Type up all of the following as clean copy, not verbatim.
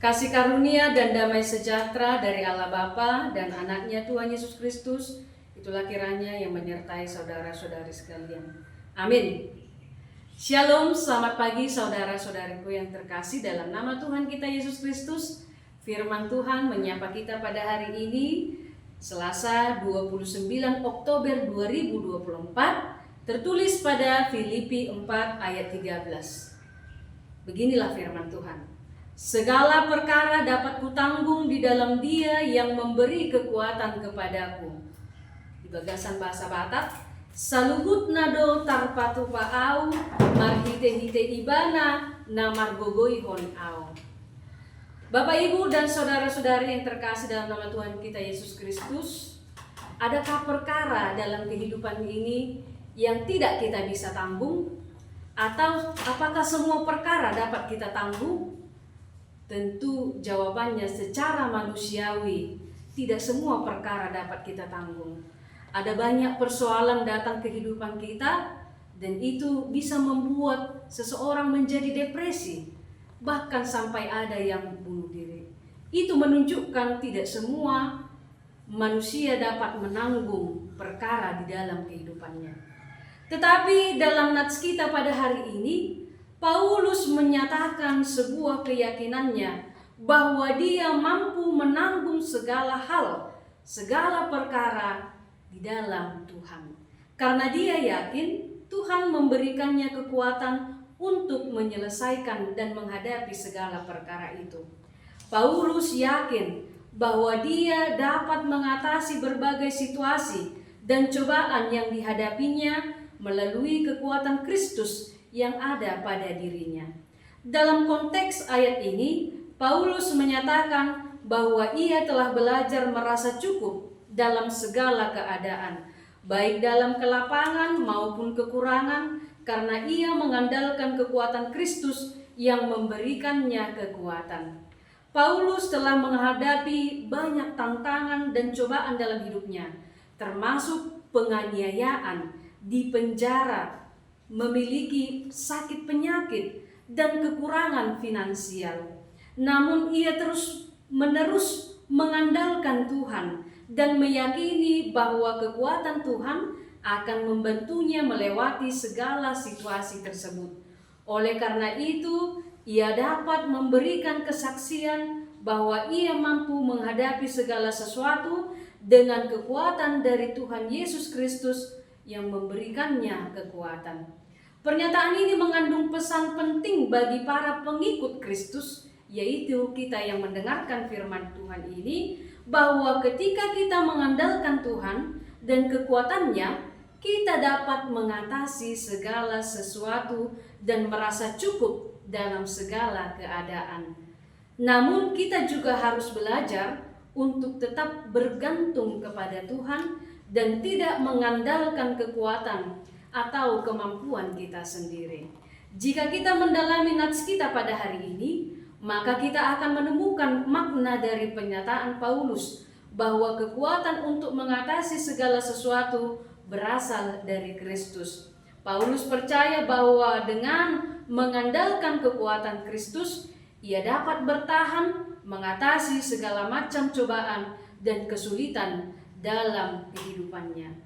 Kasih karunia dan damai sejahtera dari Allah Bapa dan anaknya Tuhan Yesus Kristus, itulah kiranya yang menyertai saudara-saudari sekalian. Amin. Shalom, selamat pagi saudara-saudariku yang terkasih dalam nama Tuhan kita Yesus Kristus. Firman Tuhan menyapa kita pada hari ini, Selasa 29 Oktober 2024, tertulis pada Filipi 4 ayat 13. Beginilah firman Tuhan. Segala perkara dapat kutanggung di dalam Dia yang memberi kekuatan kepadaku. Di bagasan bahasa Batak, saluhut nado tarpatupa au, marhite-hite ibana, namar gogoi hon au. Bapak, Ibu, dan saudara-saudari yang terkasih dalam nama Tuhan kita Yesus Kristus, adakah perkara dalam kehidupan ini yang tidak kita bisa tanggung? Atau apakah semua perkara dapat kita tanggung? Tentu jawabannya secara manusiawi, tidak semua perkara dapat kita tanggung. Ada banyak persoalan datang ke kehidupan kita, dan itu bisa membuat seseorang menjadi depresi, bahkan sampai ada yang bunuh diri. Itu menunjukkan tidak semua manusia dapat menanggung perkara di dalam kehidupannya. Tetapi dalam nats kita pada hari ini, Paulus menyatakan sebuah keyakinannya bahwa dia mampu menanggung segala hal, segala perkara di dalam Tuhan. Karena dia yakin Tuhan memberikannya kekuatan untuk menyelesaikan dan menghadapi segala perkara itu. Paulus yakin bahwa dia dapat mengatasi berbagai situasi dan cobaan yang dihadapinya melalui kekuatan Kristus yang ada pada dirinya. Dalam konteks ayat ini, Paulus menyatakan bahwa ia telah belajar merasa cukup dalam segala keadaan, baik dalam kelapangan maupun kekurangan, karena ia mengandalkan kekuatan Kristus yang memberikannya kekuatan. Paulus telah menghadapi banyak tantangan dan cobaan dalam hidupnya, termasuk penganiayaan, dipenjara, memiliki sakit penyakit dan kekurangan finansial. Namun ia terus-menerus mengandalkan Tuhan dan meyakini bahwa kekuatan Tuhan akan membantunya melewati segala situasi tersebut. Oleh karena itu, ia dapat memberikan kesaksian bahwa ia mampu menghadapi segala sesuatu dengan kekuatan dari Tuhan Yesus Kristus yang memberikannya kekuatan. Pernyataan ini mengandung pesan penting bagi para pengikut Kristus, yaitu kita yang mendengarkan firman Tuhan ini, bahwa ketika kita mengandalkan Tuhan dan kekuatannya, kita dapat mengatasi segala sesuatu dan merasa cukup dalam segala keadaan. Namun kita juga harus belajar untuk tetap bergantung kepada Tuhan dan tidak mengandalkan kekuatan atau kemampuan kita sendiri. Jika kita mendalami nats kita pada hari ini, maka kita akan menemukan makna dari pernyataan Paulus bahwa kekuatan untuk mengatasi segala sesuatu berasal dari Kristus. Paulus percaya bahwa dengan mengandalkan kekuatan Kristus, ia dapat bertahan mengatasi segala macam cobaan dan kesulitan dalam kehidupannya.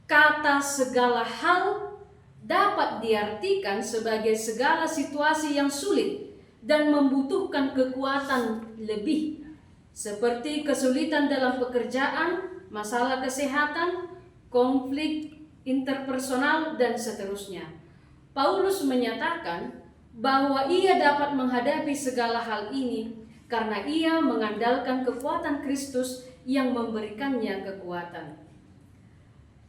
Kata segala hal dapat diartikan sebagai segala situasi yang sulit dan membutuhkan kekuatan lebih, seperti kesulitan dalam pekerjaan, masalah kesehatan, konflik interpersonal, dan seterusnya. Paulus menyatakan bahwa ia dapat menghadapi segala hal ini karena ia mengandalkan kekuatan Kristus yang memberikannya kekuatan.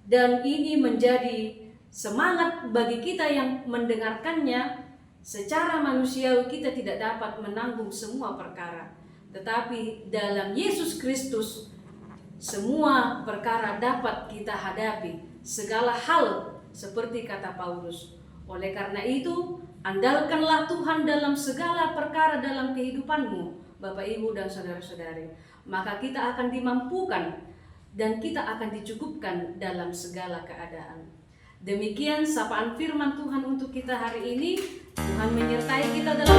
Dan ini menjadi semangat bagi kita yang mendengarkannya. Secara manusiawi kita tidak dapat menanggung semua perkara, tetapi dalam Yesus Kristus semua perkara dapat kita hadapi, segala hal, seperti kata Paulus. Oleh karena itu, andalkanlah Tuhan dalam segala perkara dalam kehidupanmu, Bapak, Ibu, dan saudara-saudari. Maka kita akan dimampukan dan kita akan dicukupkan dalam segala keadaan. Demikian sapaan firman Tuhan untuk kita hari ini. Tuhan menyertai kita dalam